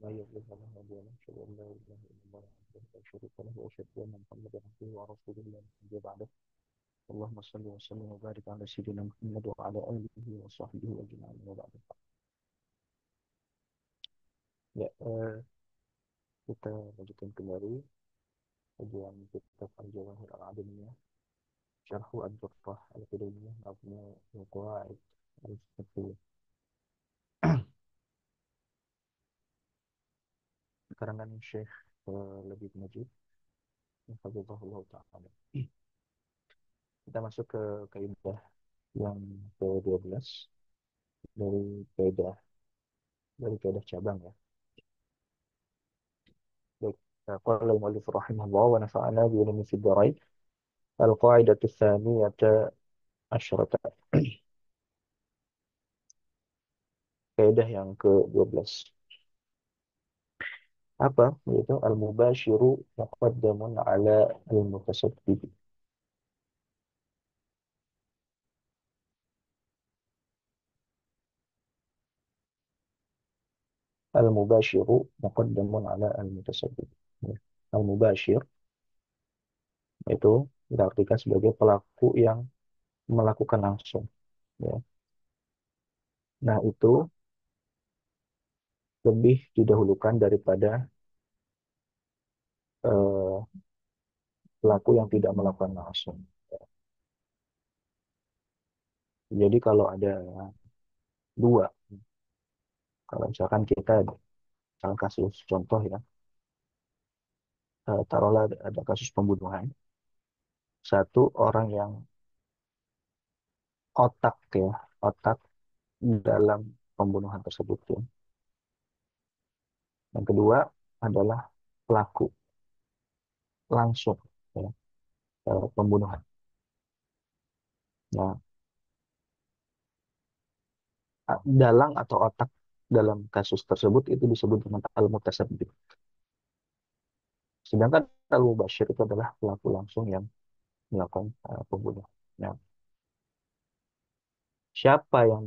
لا يضل له هادي له أشهد أن لا إله إلا الله وحده لا شريك له وأشهد أن محمدا عبده ورسوله لا نبي بعده اللهم صل وسلم وبارك على سيدنا محمد وعلى آله وصحبه أجمعين وبعد. Ya, kita lanjutkan kembali kajian kitab Al-Jawahir Al-Adamiyah Syarhu Ad-Durrah Al-Qudamiyah Mabni Al-Qawaid Al-Fiqhiyah karangan Syekh Labib Najib Hafizahullah Ta'ala. Kita masuk ke kaidah yang ke-12 dari kaidah cabang ya. Baik. Qala al-mu'allif rahimahullah wa nafa'ana bi ilmi fid dharain al-qa'idatu tsaniyata asyrata. Kaidah yang ke-12. Apa? Yaitu al-mubashiru muqaddamun ala al-mutasabbib. Al-mubashiru muqaddamun ala al-mutasabbib. Ya. Al-mubashir itu diartikan sebagai pelaku yang melakukan langsung. Ya. Nah, itu lebih didahulukan daripada eh, pelaku yang tidak melakukan langsung. Jadi kalau ada dua, kalau misalkan kita misalkan kasus contoh ya, taruhlah ada kasus pembunuhan, satu orang yang otak ya, otak dalam pembunuhan tersebut ya. Yang kedua adalah pelaku langsung ya, pembunuhan. Nah, dalang atau otak dalam kasus tersebut itu disebut dengan al-mutasabbib. Sedangkan al-mubashir itu adalah pelaku langsung yang melakukan pembunuhan. Nah, siapa yang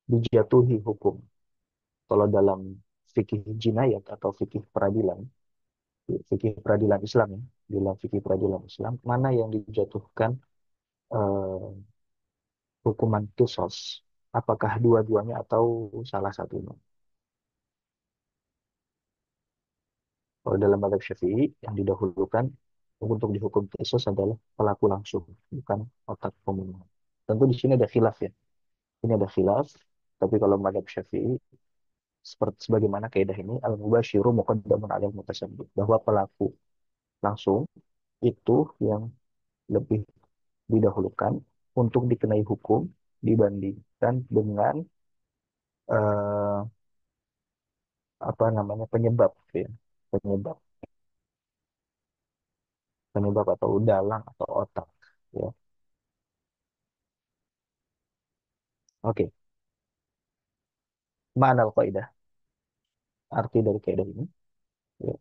dijatuhi hukum? Kalau dalam fikih jinayat atau fikih peradilan Islam ya, dalam fikih peradilan Islam, mana yang dijatuhkan eh, hukuman kisos? Apakah dua-duanya atau salah satunya? Kalau dalam mazhab Syafi'i yang didahulukan untuk dihukum kisos adalah pelaku langsung, bukan otak pembunuhan. Tentu di sini ada khilaf ya. Ini ada khilaf, tapi kalau mazhab Syafi'i seperti sebagaimana kaidah ini al-mubasyiru muqaddamun 'alal mutasabbib, bahwa pelaku langsung itu yang lebih didahulukan untuk dikenai hukum dibandingkan dengan eh, apa namanya penyebab ya. Penyebab penyebab atau dalang atau otak ya. Oke, mana al-qaidah? Arti dari kaidah ini ya.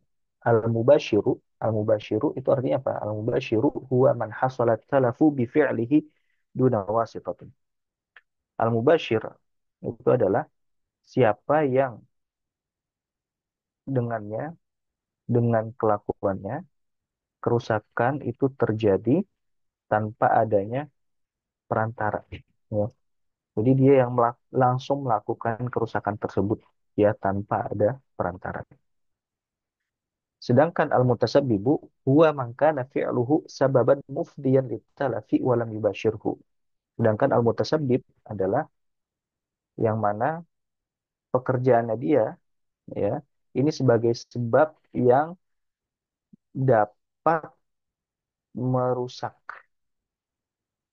Al-mubasyiru Al-mubasyiru itu artinya apa? Al-mubasyiru huwa man hasalat talafu bi fi'lihi duna wasitatin. Al-mubasyir itu adalah siapa yang dengannya, dengan kelakuannya, kerusakan itu terjadi tanpa adanya perantara. Ya. Jadi dia yang langsung melakukan kerusakan tersebut ya tanpa ada perantara. Sedangkan al-mutasabbibu huwa man kana fi'luhu sababan mufdiyan litalafi wa lam yubashirhu. Sedangkan al-mutasabbib adalah yang mana pekerjaannya dia ya ini sebagai sebab yang dapat merusak,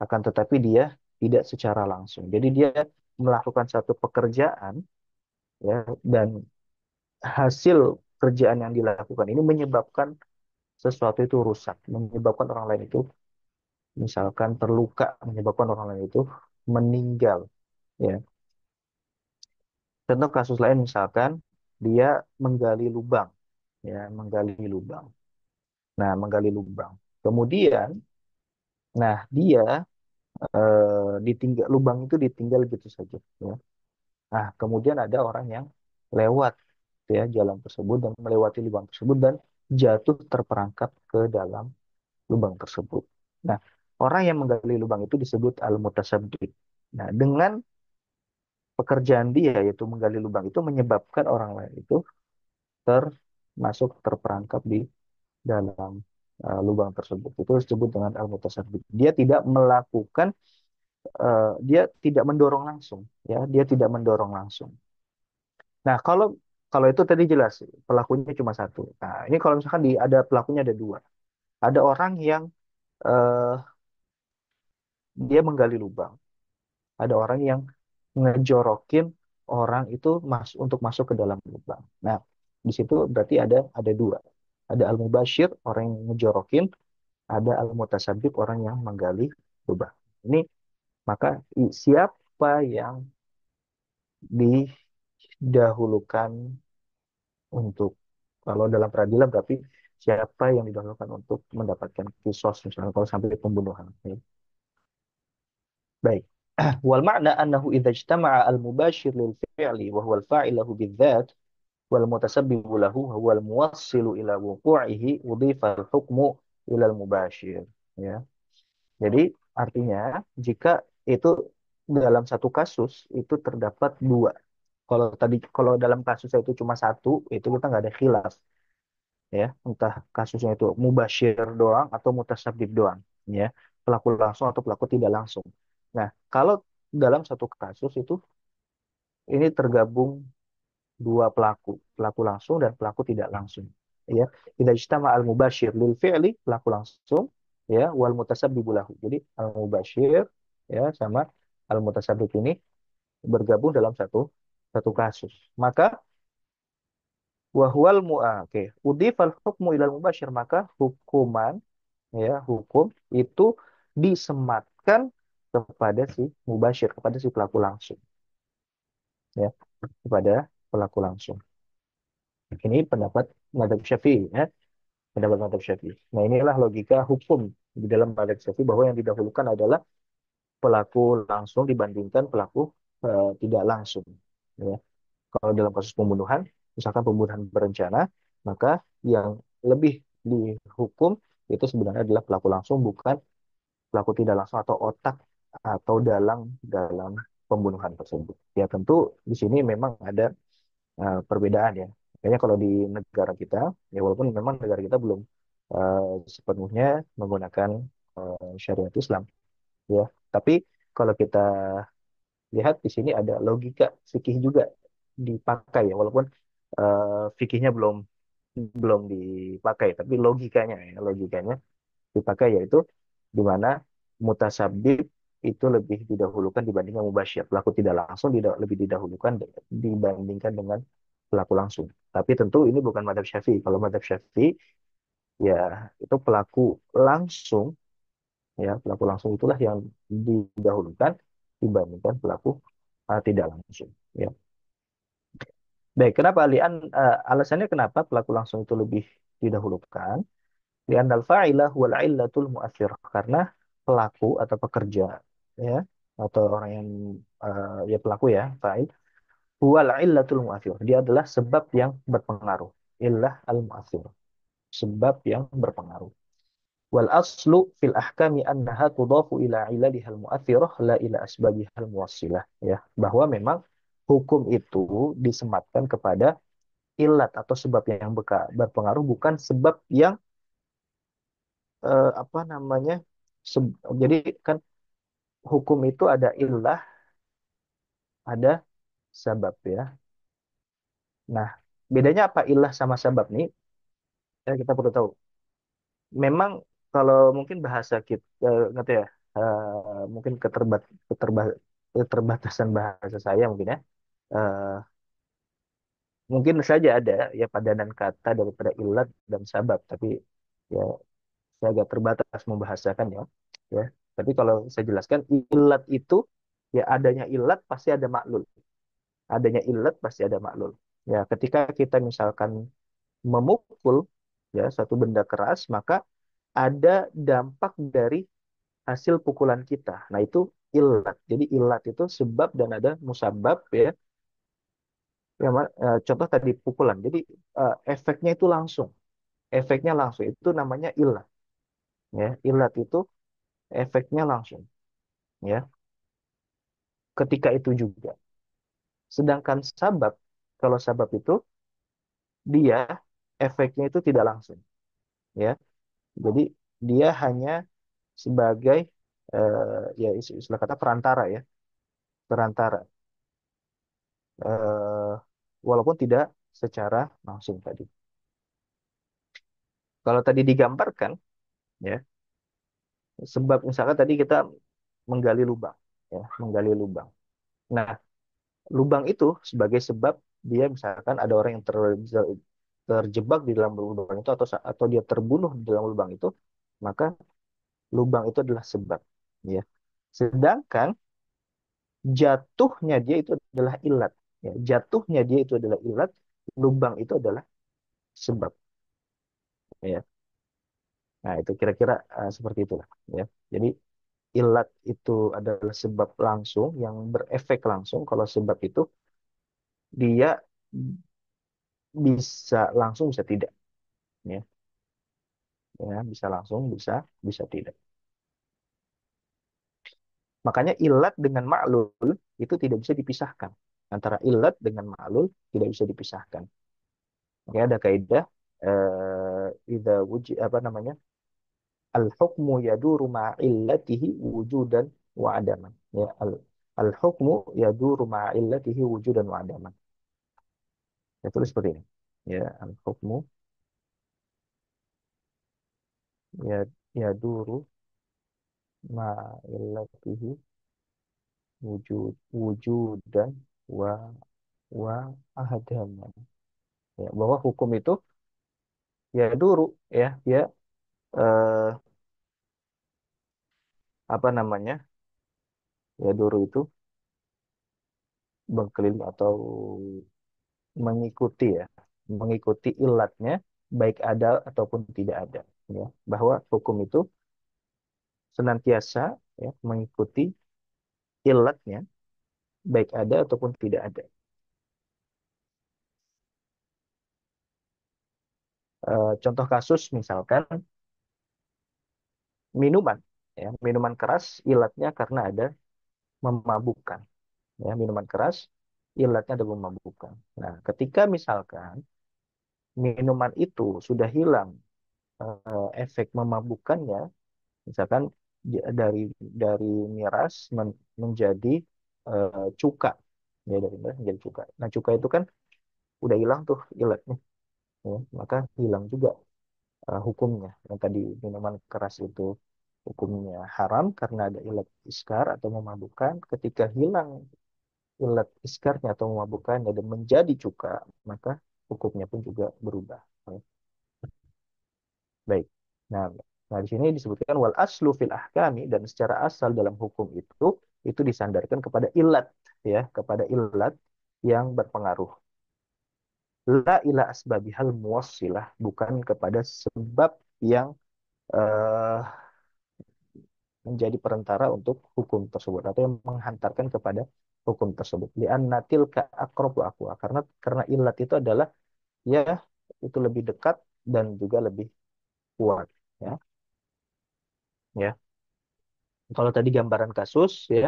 akan tetapi dia tidak secara langsung. Jadi dia melakukan satu pekerjaan ya, dan hasil kerjaan yang dilakukan ini menyebabkan sesuatu itu rusak, menyebabkan orang lain itu misalkan terluka, menyebabkan orang lain itu meninggal ya. Contoh kasus lain misalkan dia menggali lubang ya, menggali lubang. Nah, menggali lubang. Kemudian dia ditinggal lubang itu ditinggal gitu saja ya. Nah, kemudian ada orang yang lewat ya jalan tersebut dan melewati lubang tersebut dan jatuh terperangkap ke dalam lubang tersebut. Nah, orang yang menggali lubang itu disebut al-mutasabbib. Nah, dengan pekerjaan dia yaitu menggali lubang itu menyebabkan orang lain itu termasuk terperangkap di dalam lubang tersebut. Itu disebut dengan al-mutasabbib. Dia tidak melakukan dia tidak mendorong langsung, ya, dia tidak mendorong langsung. Nah, kalau kalau itu tadi jelas pelakunya cuma satu. Nah, ini kalau misalkan ada pelakunya ada dua. Ada orang yang eh, dia menggali lubang. Ada orang yang ngejorokin orang itu untuk masuk ke dalam lubang. Nah, di situ berarti ada dua. Ada al-mubashir, orang yang ngejorokin, ada al-mutasabib, orang yang menggali lubang. Ini maka siapa yang didahulukan untuk kalau dalam peradilan berarti siapa yang didahulukan untuk mendapatkan kisos misalnya kalau sampai pembunuhan. Ya. Baik. Wal makna annahu idza ijtama'a al-mubashir lil fi'li wa huwa al-fa'il lahu bidzat wal mutasabbib lahu huwa al-muwassilu ila wuqu'ihi udhifa al-hukmu ila al-mubashir. Ya. Jadi artinya jika itu dalam satu kasus itu terdapat dua. Kalau dalam kasus itu cuma satu, itu kita nggak ada khilaf, ya. Entah kasusnya itu mubashir doang atau mutasabib doang, ya. Pelaku langsung atau pelaku tidak langsung. Nah, kalau dalam satu kasus itu ini tergabung dua pelaku, pelaku langsung dan pelaku tidak langsung, ya. Idza ijtama al mubashir lil fi'li pelaku langsung, ya, wal mutasabbib lahu. Jadi al mubashir, ya, sama al mutasabbib ini bergabung dalam satu satu kasus. Maka wahwal oke, udhifal hukmu ilal mubashir, maka hukuman, ya, hukum itu disematkan kepada si mubashir, kepada si pelaku langsung, ya, kepada pelaku langsung. Ini pendapat mazhab Syafi'i, ya, pendapat mazhab Syafi'i. Nah, inilah logika hukum di dalam mazhab Syafi'i bahwa yang didahulukan adalah pelaku langsung dibandingkan pelaku tidak langsung, ya. Kalau dalam kasus pembunuhan, misalkan pembunuhan berencana, maka yang lebih dihukum itu sebenarnya adalah pelaku langsung, bukan pelaku tidak langsung atau otak atau dalang dalam pembunuhan tersebut. Ya tentu di sini memang ada perbedaan, ya. Kayaknya kalau di negara kita, ya walaupun memang negara kita belum eh, sepenuhnya menggunakan syariat Islam, ya. Tapi kalau kita lihat di sini ada logika fikih juga dipakai, ya walaupun fikihnya belum belum dipakai tapi logikanya, ya logikanya dipakai, yaitu di mana mutasabib itu lebih didahulukan dibandingkan mubasyir, pelaku tidak langsung lebih didahulukan dibandingkan dengan pelaku langsung. Tapi tentu ini bukan madhab syafi'i. Kalau madhab syafi'i, ya itu pelaku langsung, ya pelaku langsung itulah yang didahulukan dibandingkan pelaku tidak langsung, ya. Baik, kenapa alasannya kenapa pelaku langsung itu lebih didahulukan? Li'anna al-fa'ilah wal 'illatul mu'athirah. Karena pelaku atau pekerja, ya, atau orang yang ya pelaku, ya, fa'il, wal 'illatul mu'athirah. Dia adalah sebab yang berpengaruh. Illah al-mu'athirah. Sebab yang berpengaruh. Wal aslu fil ahkami annaha tudafu ila 'ilaliha al-mu'athirah la ila asbabiha al-muwassilah, ya. Bahwa memang hukum itu disematkan kepada ilat atau sebab yang berpengaruh, bukan sebab yang apa namanya, jadi kan hukum itu ada ilah, ada sabab, ya. Nah, bedanya apa ilah sama sabab nih? Ya, kita perlu tahu. Memang kalau mungkin bahasa kita nggak tahu, ya, mungkin keterbatasan bahasa saya mungkin, ya. Eh, Mungkin saja ada, ya, padanan kata daripada ilat dan sabab, tapi ya saya agak terbatas membahasakan, ya. Ya. Tapi kalau saya jelaskan, ilat itu, ya, adanya ilat pasti ada maklul. Adanya ilat pasti ada maklul. Ya, ketika kita misalkan memukul, ya, satu benda keras, maka ada dampak dari hasil pukulan kita. Nah, itu ilat. Jadi ilat itu sebab dan ada musabab, ya. Ya, contoh tadi pukulan. Jadi efeknya itu langsung. Efeknya langsung itu namanya ilat. Ya, ilat itu efeknya langsung. Ya, ketika itu juga. Sedangkan sabab, kalau sabab itu dia efeknya itu tidak langsung. Ya, jadi dia hanya sebagai ya istilah kata perantara ya, perantara. Eh, Walaupun tidak secara langsung tadi. Kalau tadi digambarkan, ya, sebab misalkan tadi kita menggali lubang, ya, menggali lubang. Nah, lubang itu sebagai sebab dia misalkan ada orang yang terjebak di dalam lubang itu atau dia terbunuh di dalam lubang itu, maka lubang itu adalah sebab, ya. Sedangkan jatuhnya dia itu adalah ilat, ya. Jatuhnya dia itu adalah ilat, lubang itu adalah sebab, ya. Nah, itu kira-kira seperti itulah, ya. Jadi ilat itu adalah sebab langsung yang berefek langsung. Kalau sebab itu dia bisa langsung bisa tidak, ya. Ya, bisa langsung bisa bisa tidak. Makanya ilat dengan ma'lul itu tidak bisa dipisahkan. Antara ilat dengan ma'lul tidak bisa dipisahkan. Makanya ada kaidah idza apa namanya? Al-hukmu yaduru ma'illatihi wujudan wa adaman. Ya, al-hukmu yaduru ma'illatihi wujudan wa adaman. Ya, tulis seperti ini. Ya, al-hukmu ya yaduru ma'illatihi wujudan wa adaman. Ya, bahwa hukum itu ya dulu ya ya eh, apa namanya ya dulu itu berkeliling atau mengikuti ya mengikuti ilatnya baik ada ataupun tidak ada, ya, bahwa hukum itu senantiasa ya mengikuti ilatnya baik ada ataupun tidak ada. Contoh kasus misalkan minuman, ya, minuman keras ilatnya karena ada memabukkan, ya, minuman keras ilatnya ada memabukkan. Nah, ketika misalkan minuman itu sudah hilang efek memabukkannya, misalkan dari miras menjadi cuka, ya, dari miras menjadi cuka. Nah, cuka itu kan udah hilang tuh ilatnya, ya, maka hilang juga hukumnya. Yang tadi minuman keras itu hukumnya haram karena ada ilat iskar atau memabukkan. Ketika hilang ilat iskarnya atau memabukkannya dan menjadi cuka, maka hukumnya pun juga berubah. Baik. Nah, nah di sini disebutkan wal aslu fil ahkami, dan secara asal dalam hukum itu disandarkan kepada ilat, ya, kepada ilat yang berpengaruh. La ila asbabihal muwassilah, bukan kepada sebab yang eh, menjadi perantara untuk hukum tersebut atau yang menghantarkan kepada hukum tersebut. Li'anna tilka aqrabu aqwa, karena ilat itu adalah ya itu lebih dekat dan juga lebih kuat, ya. Ya. Kalau tadi gambaran kasus, ya,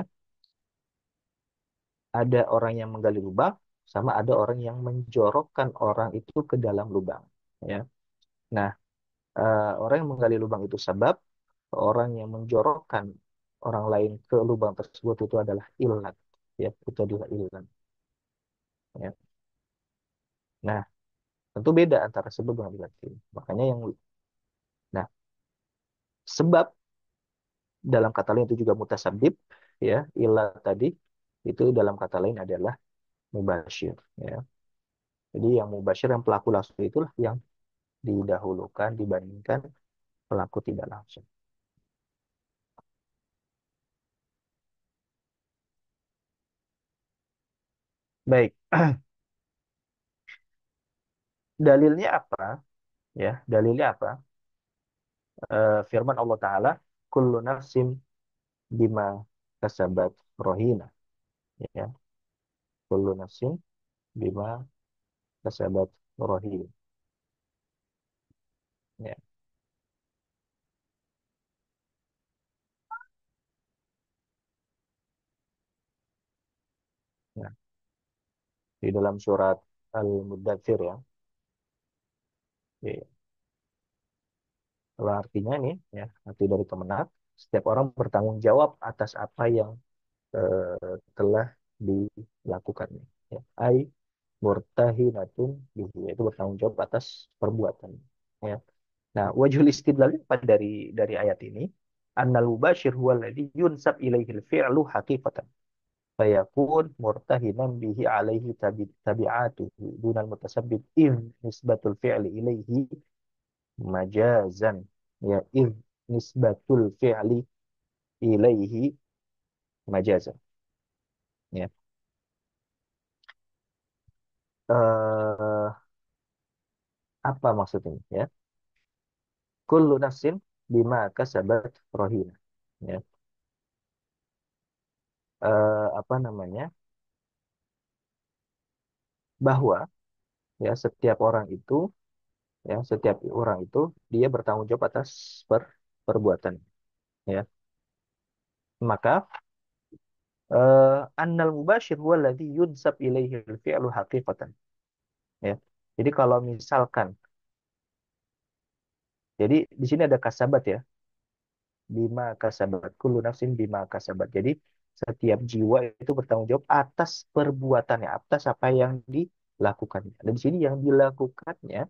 ada orang yang menggali lubang sama ada orang yang menjorokkan orang itu ke dalam lubang, ya. Nah, orang yang menggali lubang itu sebab, orang yang menjorokkan orang lain ke lubang tersebut itu adalah ilat, ya, itu adalah ilat, ya. Nah, tentu beda antara sebab dengan ilat ini. Makanya nah, sebab dalam kata lain itu juga mutasabib, ya, ilat tadi itu dalam kata lain adalah mubasyir, ya. Jadi yang mubasyir, yang pelaku langsung itulah yang didahulukan dibandingkan pelaku tidak langsung. Baik, dalilnya apa? Ya, dalilnya apa? Firman Allah Ta'ala, kullu nafsin bima kasabat rohina. Ya, kullu nafsin. bima kasabat rohi. Ya. Nah, di dalam surat Al-Mudaththir ya. Ya, kalau artinya nih ya, arti dari kemenat, setiap orang bertanggung jawab atas apa yang telah dilakukannya. Ya. Ai murtahinatun bihi, yaitu bertanggung jawab atas perbuatan. Ya. Nah, wajhul istidlal apa dari ayat ini? Annal mubashir huwa alladhi yunsab ilaihi al-fi'lu haqiqatan. Fayakun murtahinan bihi alaihi tabi'atuhu dunal mutasabbib idh nisbatul fi'li ilaihi majazan. Ya, idh nisbatul fi'li ilaihi majazan. Ya. Eh, apa maksudnya? Ya, kullu nafsin bima kasabat rohina. Ya, apa namanya? Bahwa ya setiap orang itu dia bertanggung jawab atas perbuatan. Ya, maka annal mubashir huwa alladhi yunsab ilaihi al-fi'lu haqiqatan. Ya, jadi kalau misalkan, jadi di sini ada kasabat ya, bima kasabat, kullu nafsin bima kasabat. Jadi setiap jiwa itu bertanggung jawab atas perbuatannya, atas apa yang dilakukannya. Dan di sini yang dilakukannya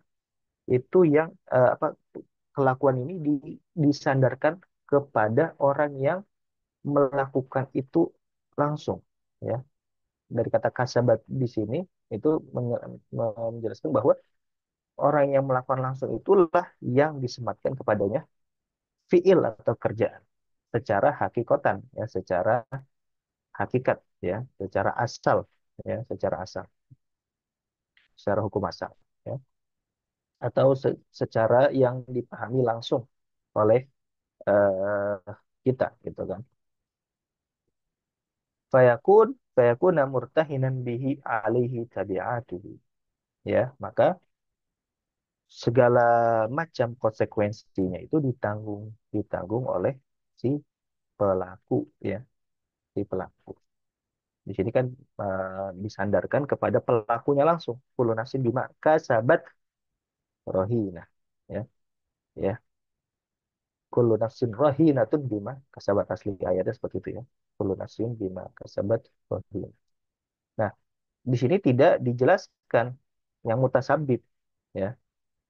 itu yang apa, kelakuan ini disandarkan kepada orang yang melakukan itu langsung. Ya, dari kata kasabat di sini itu menjelaskan bahwa orang yang melakukan langsung itulah yang disematkan kepadanya fiil atau kerjaan secara hakikatan, ya, secara hakikat, ya, secara asal, ya, secara asal, secara hukum asal, ya, atau secara yang dipahami langsung oleh kita, gitu kan. Fayakuna murtahinan bihi alaihi tabi'atuhu. Ya, maka segala macam konsekuensinya itu ditanggung ditanggung oleh si pelaku, ya, si pelaku. Di sini kan disandarkan kepada pelakunya langsung. Kullu nafsin bima kasabat rohina. Ya, ya. Kullu nafsin rohinatun bima kasabat, asli ayatnya seperti itu ya. Kullu nafsin bima kasabat rohina. Nah, di sini tidak dijelaskan yang mutasabib, ya.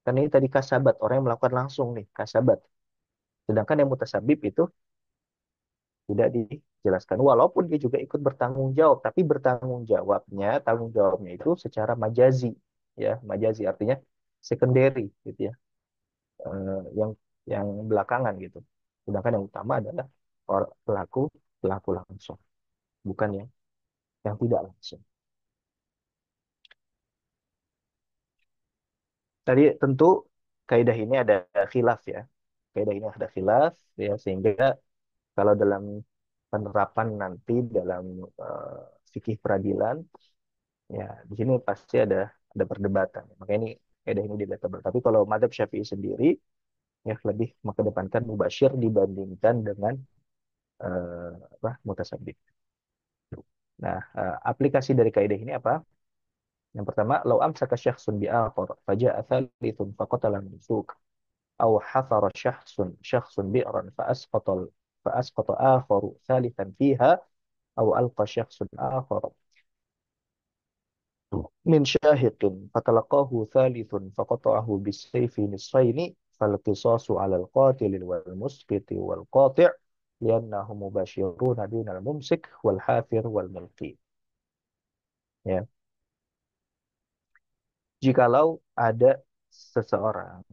Kan ini tadi kasabat, orang yang melakukan langsung nih, kasabat. Sedangkan yang mutasabib itu tidak dijelaskan. Walaupun dia juga ikut bertanggung jawab, tapi tanggung jawabnya itu secara majazi, ya, majazi artinya secondary, gitu ya, yang belakangan gitu. Sedangkan yang utama adalah pelaku pelaku langsung, bukan yang tidak langsung. Tadi tentu kaidah ini ada khilaf ya. Kaidah ini ada khilaf ya, sehingga kalau dalam penerapan nanti dalam eh, fikih peradilan, ya, di sini pasti ada perdebatan. Makanya ini kaidah ini debatable. Tapi kalau mazhab Syafi'i sendiri ya lebih mengedepankan mubasyir dibandingkan dengan apa, mutasabbi. Nah, aplikasi dari kaidah ini apa? Yang pertama, lau amsaka syakhsun bi'akhar faja'a thalithun faqatala al-mamsuk aw hafara syakhsun bi'ran fa asqata akharu thalithan fiha aw alqa syakhsun akhar min syahiqin fatalaqahu thalithun faqata'ahu bisayfi nisfaini falqisasu 'ala al-qatil wal musqiti wal qati' liannahum mubashiruna dunal mumsik wal hafir wal mulki. Ya, jikalau ada seseorang,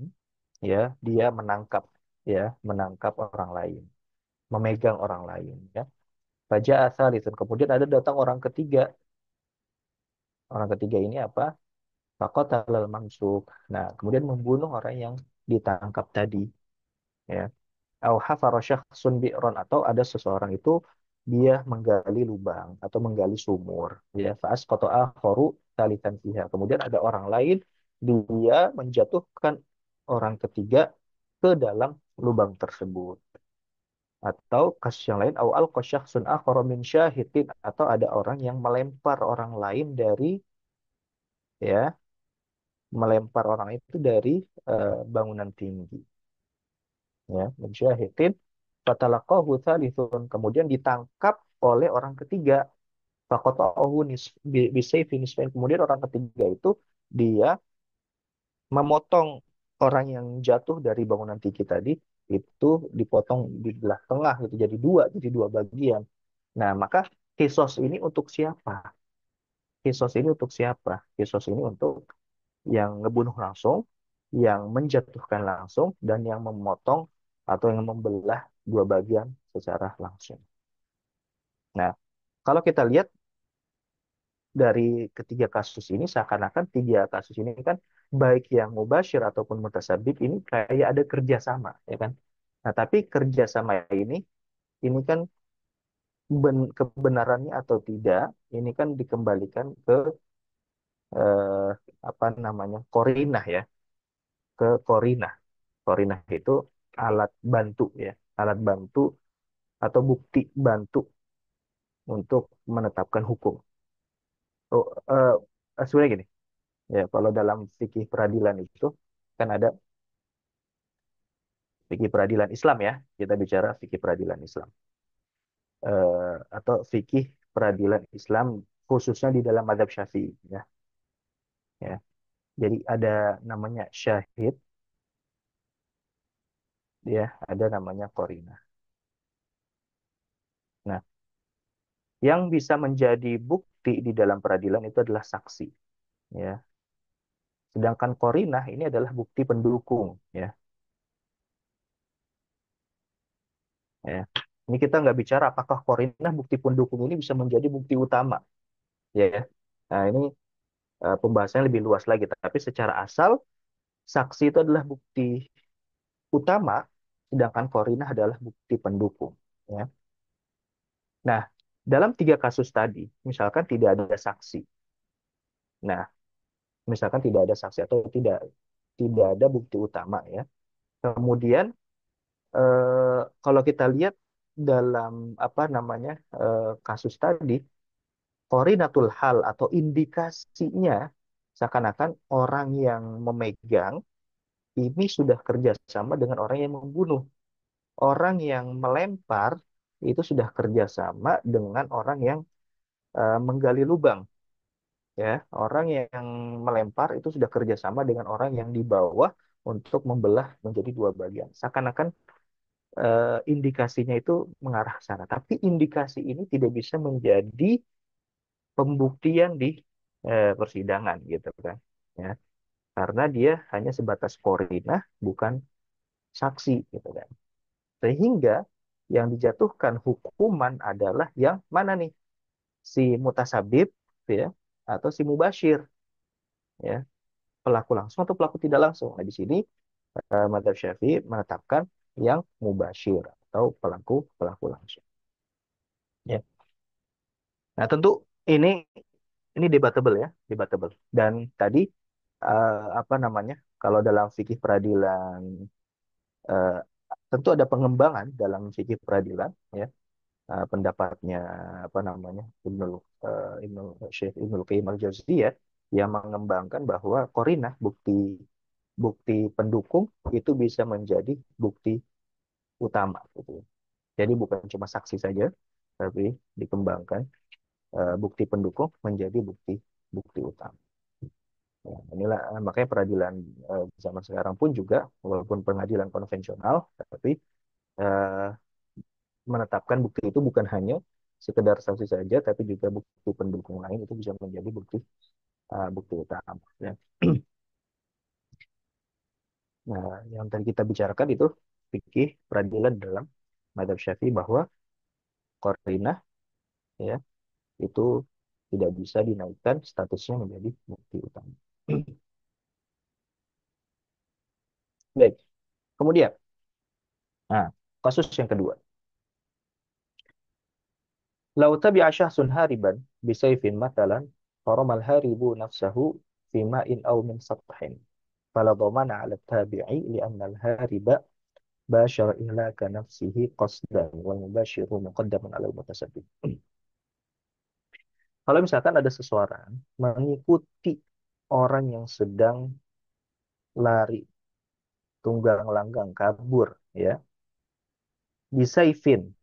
ya, dia ya menangkap orang lain, memegang orang lain, ya, faja asalitun, kemudian ada datang orang ketiga ini apa, faqatalal mamsuk, nah kemudian membunuh orang yang ditangkap tadi, ya, au hafara syakhsun bi'ron, atau ada seseorang itu dia menggali lubang atau menggali sumur, ya, faasqata akharu, thalitsan fiha. Kemudian ada orang lain, dia menjatuhkan orang ketiga ke dalam lubang tersebut. Atau kasus yang lain, au alqa syakhsun akhara min syahidin, atau ada orang yang melempar orang lain dari, ya, melempar orang itu dari bangunan tinggi, ya, min syahidin fatalaqahu thalithun, kemudian ditangkap oleh orang ketiga, faqata'ahu bisayfi nisfain, kemudian orang ketiga itu dia memotong orang yang jatuh dari bangunan tinggi tadi, itu dipotong di belah tengah gitu, jadi dua bagian. Nah, maka kisos ini untuk siapa? Kisos ini untuk siapa? Kisos ini untuk yang ngebunuh langsung, yang menjatuhkan langsung, dan yang memotong atau yang membelah dua bagian secara langsung. Nah, kalau kita lihat dari ketiga kasus ini, seakan-akan tiga kasus ini kan, baik yang mubasyir ataupun mutasabib ini kayak ada kerjasama, ya kan? Nah, tapi kerjasama ini kan kebenarannya atau tidak, ini kan dikembalikan ke eh, apa namanya, korinah, ya, ke korinah. Korinah itu alat bantu, ya, alat bantu atau bukti bantu untuk menetapkan hukum. Oh, sebenarnya gini, ya, kalau dalam fikih peradilan itu kan ada fikih peradilan Islam, ya, kita bicara fikih peradilan Islam. Atau fikih peradilan Islam khususnya di dalam mazhab Syafi'i, ya, ya. Jadi ada namanya syahid, ya, ada namanya qarinah. Nah, yang bisa menjadi bukti di dalam peradilan itu adalah saksi, ya. Sedangkan qarinah ini adalah bukti pendukung, ya, ya. Ini kita nggak bicara apakah qarinah bukti pendukung ini bisa menjadi bukti utama, ya. Nah, ini pembahasannya lebih luas lagi, tapi secara asal saksi itu adalah bukti utama, sedangkan qarinah adalah bukti pendukung, ya. Nah, dalam tiga kasus tadi, misalkan tidak ada saksi. Nah, misalkan tidak ada saksi atau tidak tidak ada bukti utama, ya. Kemudian kalau kita lihat dalam apa namanya, kasus tadi, qorinatul hal atau indikasinya seakan-akan orang yang memegang ini sudah kerjasama dengan orang yang membunuh. Orang yang melempar itu sudah kerjasama dengan orang yang menggali lubang. Ya, orang yang melempar itu sudah kerjasama dengan orang yang di bawah untuk membelah menjadi dua bagian. Seakan-akan indikasinya itu mengarah ke sana. Tapi indikasi ini tidak bisa menjadi pembuktian di persidangan, gitu kan. Ya, karena dia hanya sebatas korinah, bukan saksi, gitu kan. Sehingga yang dijatuhkan hukuman adalah yang mana nih? Si mutasabib, ya, atau si mubashir, ya, pelaku langsung atau pelaku tidak langsung. Nah, di sini Madzhab Syafi'i menetapkan yang mubashir atau pelaku pelaku langsung. Ya. Nah, tentu ini ini debatable, ya, debatable. Dan tadi apa namanya? Kalau dalam fikih peradilan eh, tentu ada pengembangan dalam fikih peradilan, ya. Pendapatnya apa namanya, Ibnul Ibnul Syekh Ibnul Qayyim al-Jauziyah yang mengembangkan bahwa korinah, bukti bukti pendukung itu bisa menjadi bukti utama, gitu. Jadi bukan cuma saksi saja, tapi dikembangkan bukti pendukung menjadi bukti bukti utama. Ya, inilah makanya peradilan zaman sekarang pun juga, walaupun pengadilan konvensional, tapi eh, menetapkan bukti itu bukan hanya sekedar saksi saja, tapi juga bukti pendukung lain itu bisa menjadi bukti bukti utama. Ya. Nah, yang tadi kita bicarakan itu fikih peradilan dalam mazhab Syafi'i bahwa qarinah, ya, itu tidak bisa dinaikkan statusnya menjadi bukti utama. Baik, kemudian, nah, kasus yang kedua. Lau tabi'a syahsun hariban bisayfin matalan faramal haribu nafsahu fi ma'in aw min sathin fala dhamana 'ala tabi'i li'anna al-hariba bashara ihlaka nafsihi qasdan wal mubashiru muqaddaman 'ala al-mutasabbib. Kalau misalkan ada seseorang mengikuti orang yang sedang lari tunggang langgang kabur, ya, disaifin,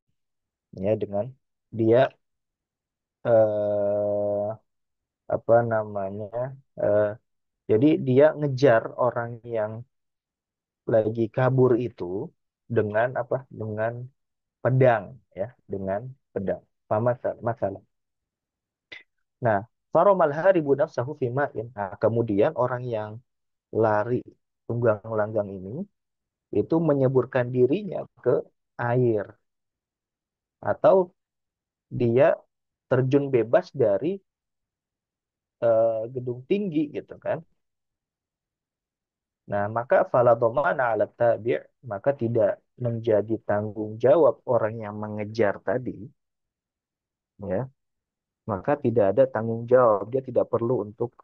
ya, dengan dia eh, apa namanya, eh, jadi dia ngejar orang yang lagi kabur itu dengan apa, dengan pedang, ya, dengan pedang. Famasal masalah. Nah, faromal haribu nafsahu fi ma'in. Nah, kemudian orang yang lari tunggang langgang ini itu menyeburkan dirinya ke air, atau dia terjun bebas dari gedung tinggi gitu kan. Nah, maka fala dhamana 'ala tabi', maka tidak menjadi tanggung jawab orang yang mengejar tadi, ya. Maka tidak ada tanggung jawab, dia tidak perlu untuk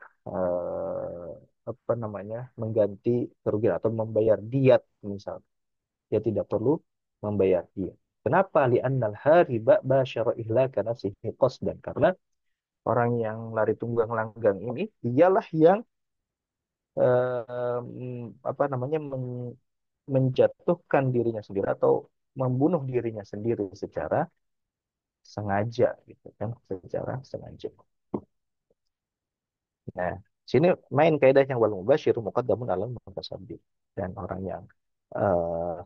apa namanya, mengganti kerugian atau membayar diat misal. Dia tidak perlu membayar diat. Kenapa? Li'annal hariba basyara ihlaka nafsihi qasdan. Karena orang yang lari tunggang langgang ini dialah yang apa namanya, menjatuhkan dirinya sendiri atau membunuh dirinya sendiri secara sengaja gitu kan, secara sengaja. Nah, sini main kaidahnya wal mubasyir muqaddamun alal mutasabbib, dan orang yang eh,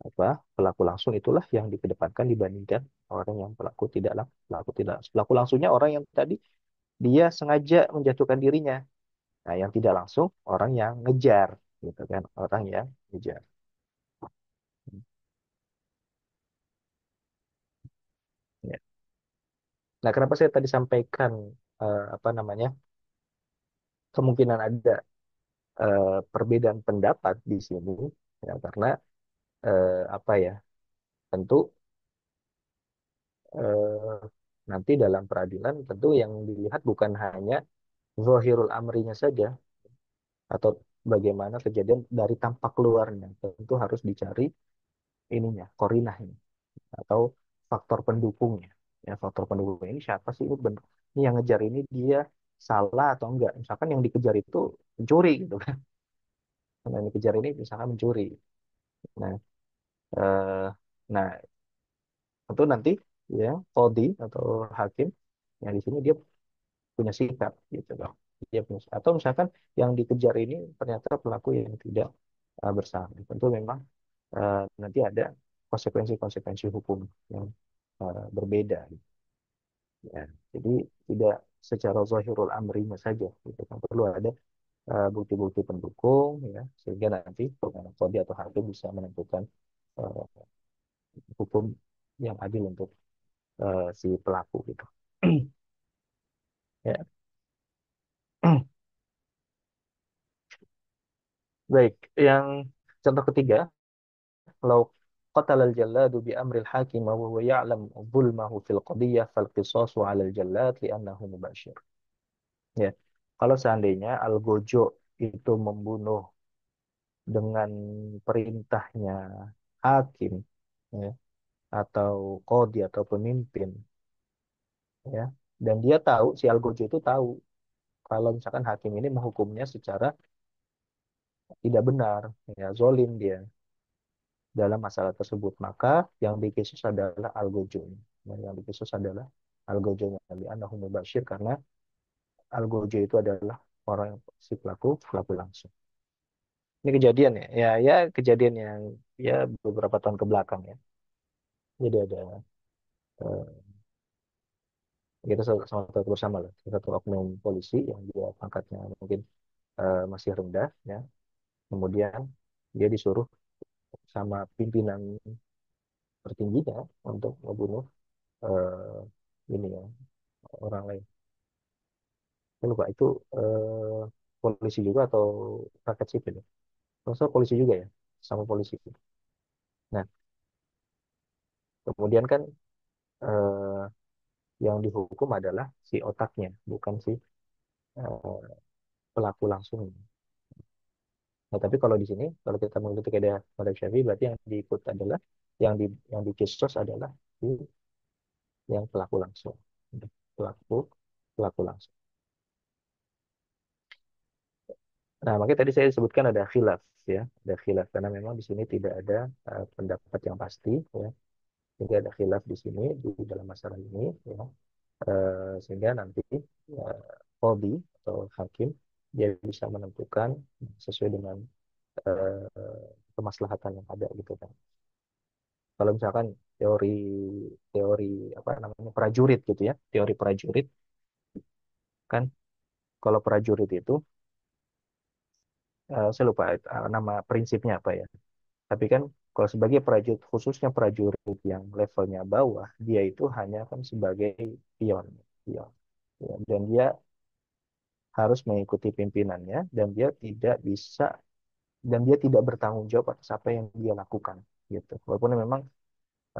apa, pelaku langsung itulah yang dikedepankan dibandingkan orang yang pelaku langsungnya orang yang tadi dia sengaja menjatuhkan dirinya. Nah, yang tidak langsung orang yang ngejar gitu kan, orang yang ngejar. Ya. Nah, kenapa saya tadi sampaikan apa namanya, kemungkinan ada perbedaan pendapat di sini, ya, karena apa ya, tentu eh, nanti dalam peradilan tentu yang dilihat bukan hanya zahirul amrinya saja, atau bagaimana kejadian dari tampak luarnya, tentu harus dicari ininya, korinahnya, atau faktor pendukungnya. Ya, faktor pendukung ini siapa sih, ini benar, ini yang ngejar ini dia salah atau enggak. Misalkan yang dikejar itu pencuri gitu kan, yang dikejar ini misalkan mencuri. Nah, eh, nah, tentu nanti, ya, kodi atau hakim yang di sini dia punya sikap gitu loh. Dia punya, atau misalkan yang dikejar ini ternyata pelaku yang tidak bersalah. Tentu memang nanti ada konsekuensi-konsekuensi hukum yang berbeda. Ya. Jadi tidak secara zahirul amrinya saja gitu kan, perlu ada bukti-bukti pendukung, ya, sehingga nanti kodi atau hakim bisa menentukan eh, hukum yang adil untuk si pelaku gitu. Ya. Baik, yang contoh ketiga, lau qatala al-jalladu bi amril hakim wa huwa ya'lam zulmahu fil qadiyah fal qisasu 'ala al-jallad li'annahu mubashir. Ya. Kalau seandainya Algojo itu membunuh dengan perintahnya hakim, ya, atau kodi atau pemimpin, ya, dan dia tahu, si Algojo itu tahu kalau misalkan hakim ini menghukumnya secara tidak benar, ya, zolim dia dalam masalah tersebut, maka yang dikisus adalah Algojonya. Yang dikisus adalah Algojonya, anahu mubashir, karena Algojo itu adalah orang, si pelaku pelaku langsung. Ini kejadian ya, ya kejadian yang, ya, beberapa tahun ke belakang ya. Jadi ada kita sama tahu bersama lah, satu oknum polisi yang dia pangkatnya mungkin masih rendah, ya. Kemudian dia disuruh sama pimpinan tertingginya untuk membunuh eh, ini ya, orang lain. Saya lupa itu polisi juga atau rakyat sipil ya. Masa polisi juga ya, sama polisi. Nah, kemudian kan yang dihukum adalah si otaknya, bukan si eh, pelaku langsung. Nah, tapi kalau di sini, kalau kita mengikuti kaidah madhab Syafi'i, berarti yang diikut adalah yang di kisos adalah di, yang pelaku langsung, pelaku pelaku langsung. Nah, makanya tadi saya sebutkan ada khilaf ya, ada khilaf karena memang di sini tidak ada pendapat yang pasti ya, jadi ada khilaf di sini di dalam masalah ini ya. Sehingga nanti uh, qadhi atau hakim dia bisa menentukan sesuai dengan kemaslahatan yang ada gitu kan. Kalau misalkan teori teori apa namanya prajurit gitu ya, teori prajurit kan, kalau prajurit itu saya lupa nama prinsipnya apa ya. Tapi kan kalau sebagai prajurit, khususnya prajurit yang levelnya bawah, dia itu hanya kan sebagai pion, pion. Ya, dan dia harus mengikuti pimpinannya dan dia tidak bertanggung jawab atas apa yang dia lakukan gitu. Walaupun memang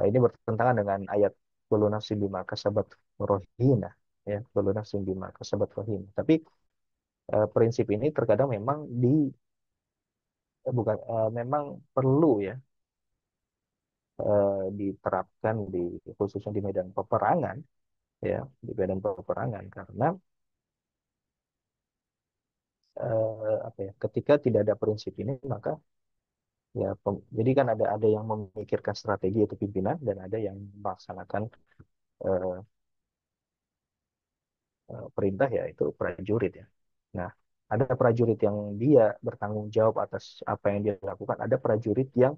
ini bertentangan dengan ayat kullu nafsin bima kasabat rahina ya, kullu nafsin bima kasabat rahina. Tapi prinsip ini terkadang memang bukan memang perlu ya diterapkan di khususnya di medan peperangan ya, di medan peperangan karena apa ya, ketika tidak ada prinsip ini maka ya jadi kan ada yang memikirkan strategi itu pimpinan dan ada yang melaksanakan eh, perintah ya itu prajurit ya. Nah, ada prajurit yang dia bertanggung jawab atas apa yang dia lakukan, ada prajurit yang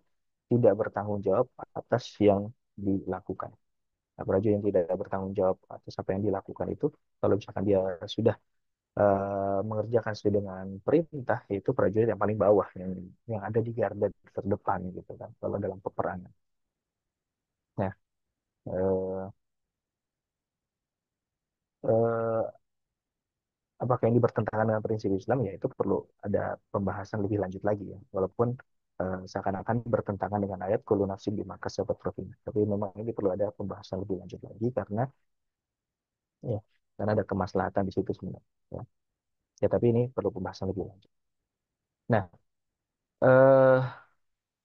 tidak bertanggung jawab atas yang dilakukan. Nah, prajurit yang tidak bertanggung jawab atas apa yang dilakukan itu, kalau misalkan dia sudah mengerjakan sesuai dengan perintah, itu prajurit yang paling bawah, yang ada di garda terdepan gitu kan, kalau dalam peperangan. Nah, eh, eh, apakah ini bertentangan dengan prinsip Islam ya itu perlu ada pembahasan lebih lanjut lagi ya, walaupun seakan-akan bertentangan dengan ayat kullu nafsin bima kasabat rahina, tapi memang ini perlu ada pembahasan lebih lanjut lagi karena ya karena ada kemaslahatan di situ sebenarnya ya. Ya tapi ini perlu pembahasan lebih lanjut. Nah, eh,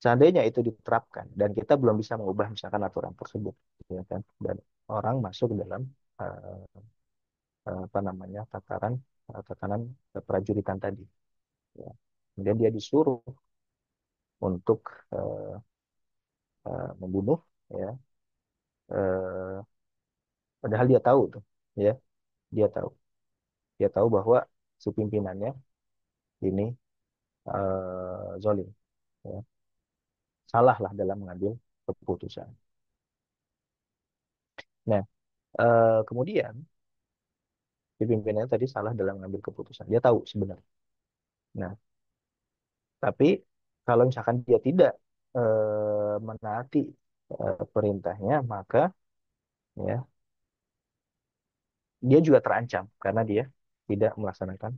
seandainya itu diterapkan dan kita belum bisa mengubah misalkan aturan tersebut ya kan, dan orang masuk dalam eh, apa namanya tatanan prajuritan tadi ya. Kemudian dia disuruh untuk membunuh ya, eh, padahal dia tahu tuh ya, dia tahu dia tahu bahwa si pimpinannya ini zolim ya, salah lah dalam mengambil keputusan. Nah, kemudian si pimpinannya tadi salah dalam mengambil keputusan, dia tahu sebenarnya. Nah, tapi kalau misalkan dia tidak menaati perintahnya, maka ya dia juga terancam karena dia tidak melaksanakan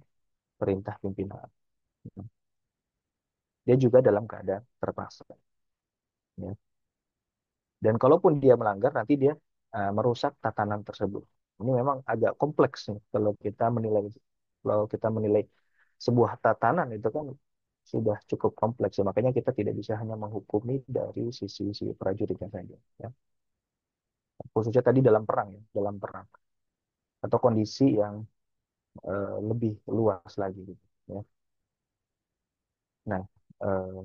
perintah pimpinan. Dia juga dalam keadaan terpaksa. Ya. Dan kalaupun dia melanggar, nanti dia merusak tatanan tersebut. Ini memang agak kompleks nih kalau kita menilai sebuah tatanan itu kan sudah cukup kompleks ya. Makanya kita tidak bisa hanya menghukumi dari sisi prajuritnya saja. Ya. Khususnya tadi dalam perang ya, dalam perang atau kondisi yang lebih luas lagi gitu. Ya. Nah, eh,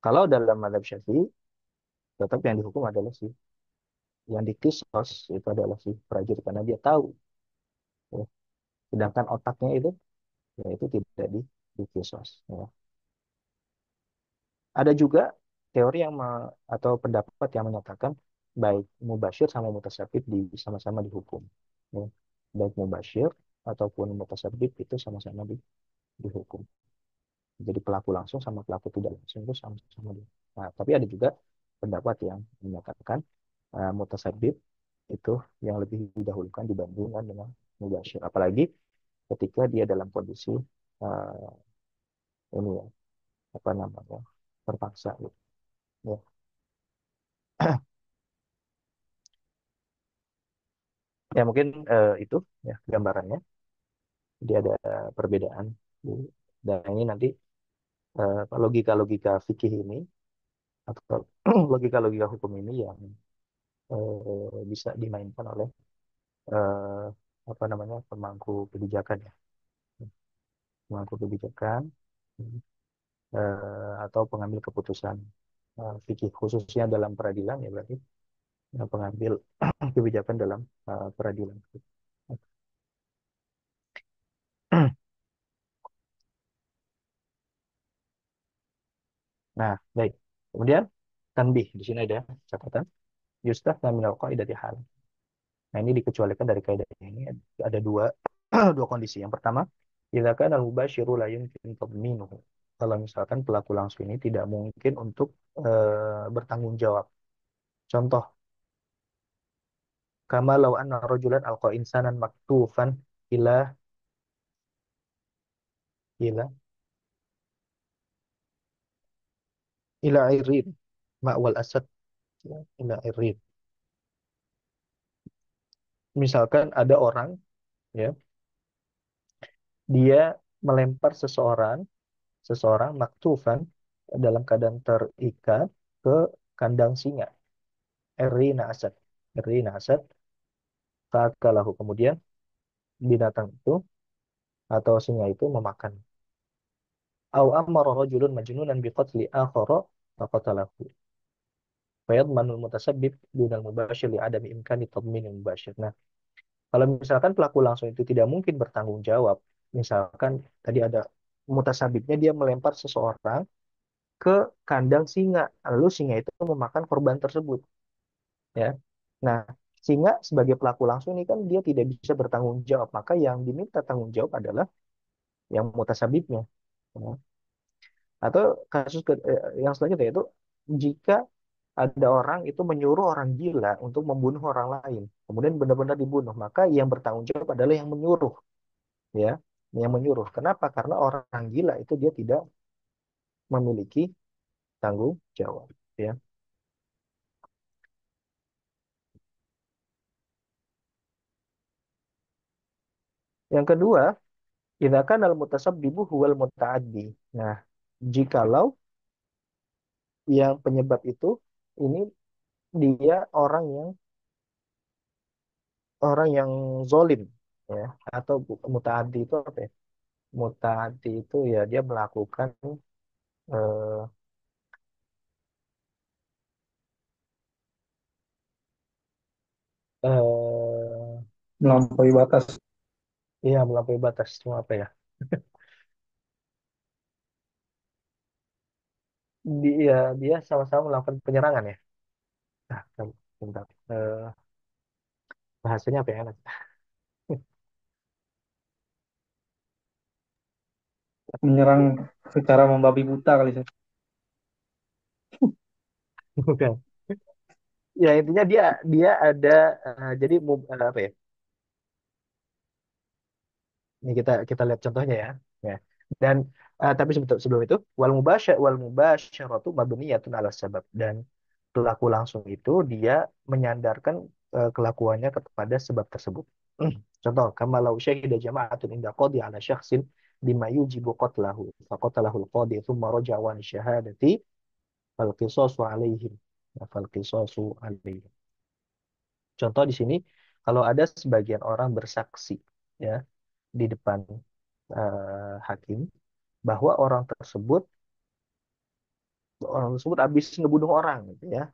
kalau dalam mazhab Syafi'i tetap yang dihukum adalah si yang dikisos itu adalah si prajurit karena dia tahu ya. Sedangkan otaknya itu ya itu tidak dikisos ya. Ada juga teori atau pendapat yang menyatakan baik mubashir sama mutasyabib sama-sama dihukum ya. Baik mubashir ataupun mutasyabib itu sama-sama dihukum, jadi pelaku langsung sama pelaku tidak langsung itu sama-sama nah, tapi ada juga pendapat yang menyatakan mutasyabib itu yang lebih didahulukan dibandingkan dengan mubashir, apalagi ketika dia dalam kondisi uh, ini ya apa namanya terpaksa gitu. Ya. Ya mungkin itu ya gambarannya. Jadi ada perbedaan. Dan ini nanti logika-logika fikih ini atau logika-logika hukum ini yang bisa dimainkan oleh eh, apa namanya pemangku kebijakan ya, pemangku kebijakan atau pengambil keputusan fikih khususnya dalam peradilan ya berarti pengambil kebijakan dalam peradilan. Nah, baik. Kemudian tanbih di sini ada catatan yustafna minal qaidati hal. Nah, ini dikecualikan dari kaidah ini ada dua dua kondisi. Yang pertama, idza kana al-mubasyiru la yumkin tadminuhu. Kalau misalkan pelaku langsung ini tidak mungkin untuk bertanggung jawab. Contoh, kama law anna rajulan alqa insanan maktufan ila ila ila irin ma'wal asad ya, ila irin. Misalkan ada orang ya, dia melempar seseorang maktufan dalam keadaan terikat ke kandang singa. Erina asad. Erina asad. Fakalahu. Kemudian binatang itu atau singa itu memakan. Au amara rajulun majnunan biqatli akhara faqatalahu. Fayadmanul mutasabbib dunal mubashir li adami imkani tadminil mubashir. Nah, kalau misalkan pelaku langsung itu tidak mungkin bertanggung jawab, misalkan tadi ada mutasabibnya dia melempar seseorang ke kandang singa, lalu singa itu memakan korban tersebut, ya. Nah, singa sebagai pelaku langsung ini kan dia tidak bisa bertanggung jawab, maka yang diminta tanggung jawab adalah yang mutasabibnya. Ya. Atau kasus yang selanjutnya itu jika ada orang itu menyuruh orang gila untuk membunuh orang lain, kemudian benar-benar dibunuh, maka yang bertanggung jawab adalah yang menyuruh, ya, yang menyuruh. Kenapa? Karena orang gila itu dia tidak memiliki tanggung jawab, ya. Yang kedua, idza kana al-mutasabbibu huwal muta'addi. Nah, jikalau yang penyebab itu ini dia orang yang zolim, ya, atau mutaaddi itu apa ya? Mutaaddi itu ya dia melakukan eh, eh, Melampaui batas. iya melampaui batas cuma apa ya? Dia sama-sama melakukan penyerangan ya. Nah, bentar. Bahasanya apa ya? Menyerang secara membabi buta kali saya. Bukan. Ya intinya dia dia ada jadi apa ya? Ini kita lihat contohnya ya. Ya. Dan tapi sebelum itu wal mubasyaratu mabniyatun ala sabab dan pelaku langsung itu dia menyandarkan kelakuannya kepada sebab tersebut. Contoh, kama law syahida jama'atun inda qadi ala syakhsin bima yujibu qatlahu faqatalahu al-qadi thumma raja'a an syahadati fal qisasu alaihim. Ya, fal qisasu alaihim. Contoh di sini kalau ada sebagian orang bersaksi ya di depan hakim bahwa orang tersebut habis ngebunuh orang gitu ya.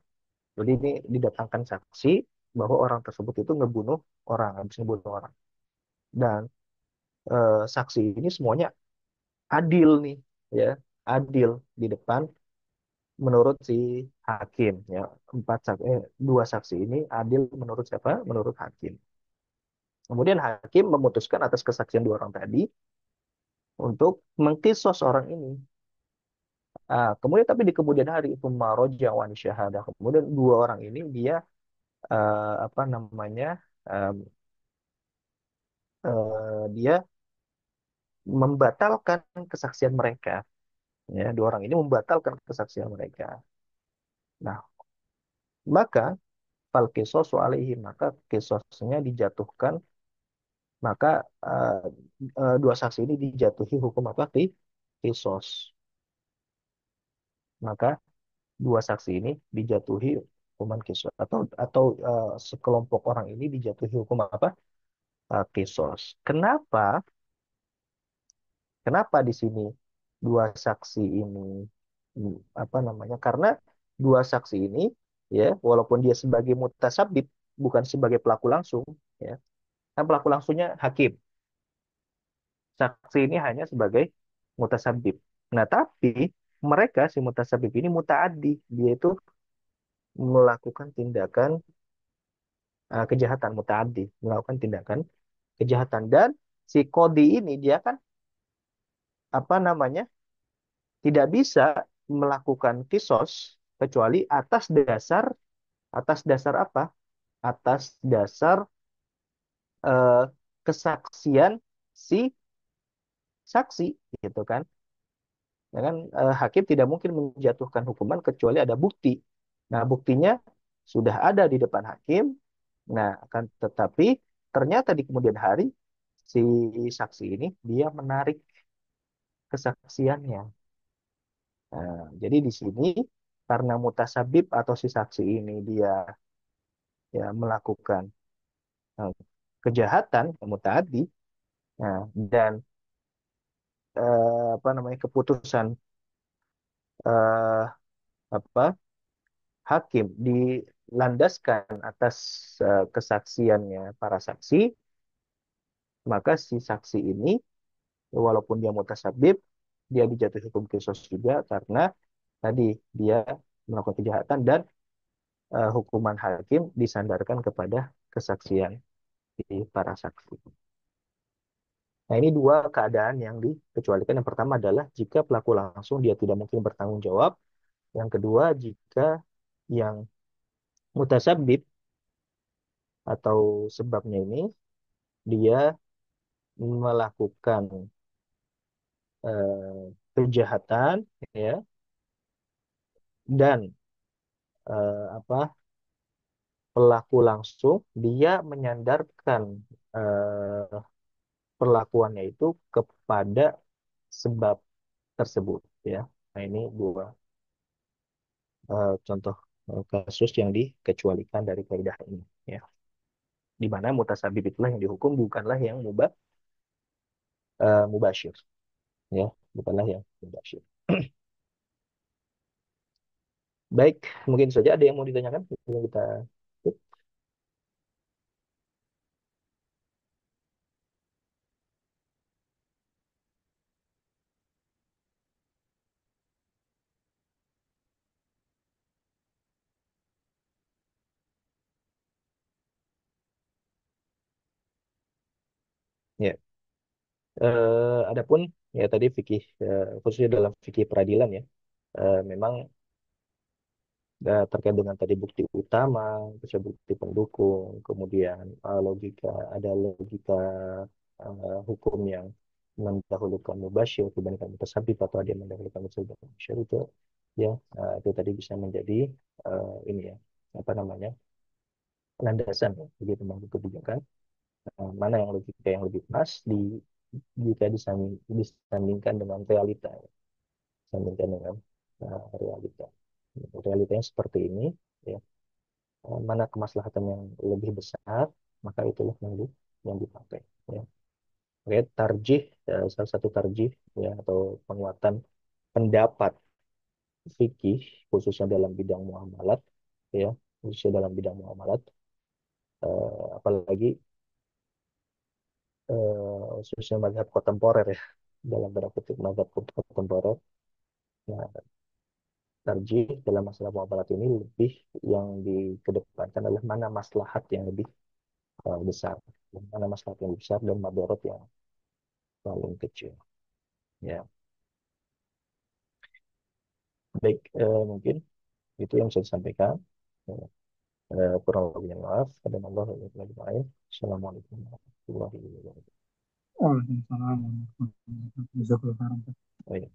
Jadi ini didatangkan saksi bahwa orang tersebut itu ngebunuh orang, habis ngebunuh orang. Dan saksi ini semuanya adil nih, ya, adil di depan menurut si hakim ya. Dua saksi ini adil menurut siapa? Menurut hakim. Kemudian hakim memutuskan atas kesaksian dua orang tadi untuk mengkisos orang ini. Kemudian tapi di kemudian hari itu maroja wani syahadah. Kemudian dua orang ini dia apa namanya dia membatalkan kesaksian mereka. Ya, dua orang ini membatalkan kesaksian mereka. Nah, maka fal qisasu alaihi maka qisasnya dijatuhkan maka eh, dua saksi ini dijatuhi hukum apa? Kisos. Maka dua saksi ini dijatuhi hukuman kisos atau sekelompok orang ini dijatuhi hukum apa? Kisos. Kenapa? Kenapa di sini dua saksi ini apa namanya? Karena dua saksi ini ya walaupun dia sebagai mutasabib bukan sebagai pelaku langsung ya. Kan pelaku langsungnya hakim. Saksi ini hanya sebagai mutasabib. Nah, tapi mereka si mutasabib ini mutaaddi, dia itu melakukan tindakan kejahatan mutaaddi, melakukan tindakan kejahatan dan si kodi ini dia kan apa namanya? Tidak bisa melakukan kisos kecuali atas dasar apa? Atas dasar eh, kesaksian si saksi gitu kan. Ya kan hakim tidak mungkin menjatuhkan hukuman kecuali ada bukti. Nah, buktinya sudah ada di depan hakim. Nah, akan tetapi ternyata di kemudian hari si saksi ini dia menarik kesaksiannya. Nah, jadi di sini karena mutasabib atau si saksi ini dia ya melakukan eh, kejahatan mutaaddi, nah, dan apa namanya keputusan eh, apa hakim dilandaskan atas kesaksiannya para saksi, maka si saksi ini walaupun dia mutasabib, dia dijatuhi hukum kisos juga karena tadi dia melakukan kejahatan dan hukuman hakim disandarkan kepada kesaksian di para saksi. Nah, ini dua keadaan yang dikecualikan. Yang pertama adalah jika pelaku langsung dia tidak mungkin bertanggung jawab. Yang kedua, jika yang mutasabib atau sebabnya ini dia melakukan kejahatan ya dan apa pelaku langsung dia menyandarkan eh, perlakuannya itu kepada sebab tersebut ya. Nah, ini dua contoh kasus yang dikecualikan dari kaidah ini ya. Di mana mutasabib itulah yang dihukum bukanlah yang mubasyir ya, bukanlah yang mubasyir. Baik, mungkin saja ada yang mau ditanyakan sebelum kita. Ya, adapun ya tadi fikih khususnya dalam fikih peradilan ya, memang terkait dengan tadi bukti utama, terus bukti pendukung, kemudian ada logika hukum yang mendahulukan mubasyir dibandingkan mutasabib atau ada yang mendahulukan mubasyir itu ya itu tadi bisa menjadi ini ya apa namanya landasan ya, bagi pemangku kebijakan mana yang logika yang lebih pas jika disandingkan dengan realita ya. Disandingkan dengan realita. Realitanya seperti ini ya. Mana kemaslahatan yang lebih besar, maka itulah yang dipakai ya. Oke, tarjih salah satu tarjih ya atau penguatan pendapat fikih khususnya dalam bidang muamalat ya, khususnya dalam bidang muamalat apalagi khususnya mazhab kontemporer ya, dalam tanda kutip mazhab kontemporer. Nah, tarjih dalam masalah muamalat ini lebih yang dikedepankan adalah mana maslahat yang lebih besar, mana maslahat yang lebih besar dan madorot yang paling kecil. Ya, baik mungkin itu yang saya sampaikan. Ya, kurang lebihnya maaf. Ada Allah lagi lain. Assalamualaikum warahmatullahi wabarakatuh. Waalaikumsalam warahmatullahi wabarakatuh. Jazakallah khairan. Oh, iya.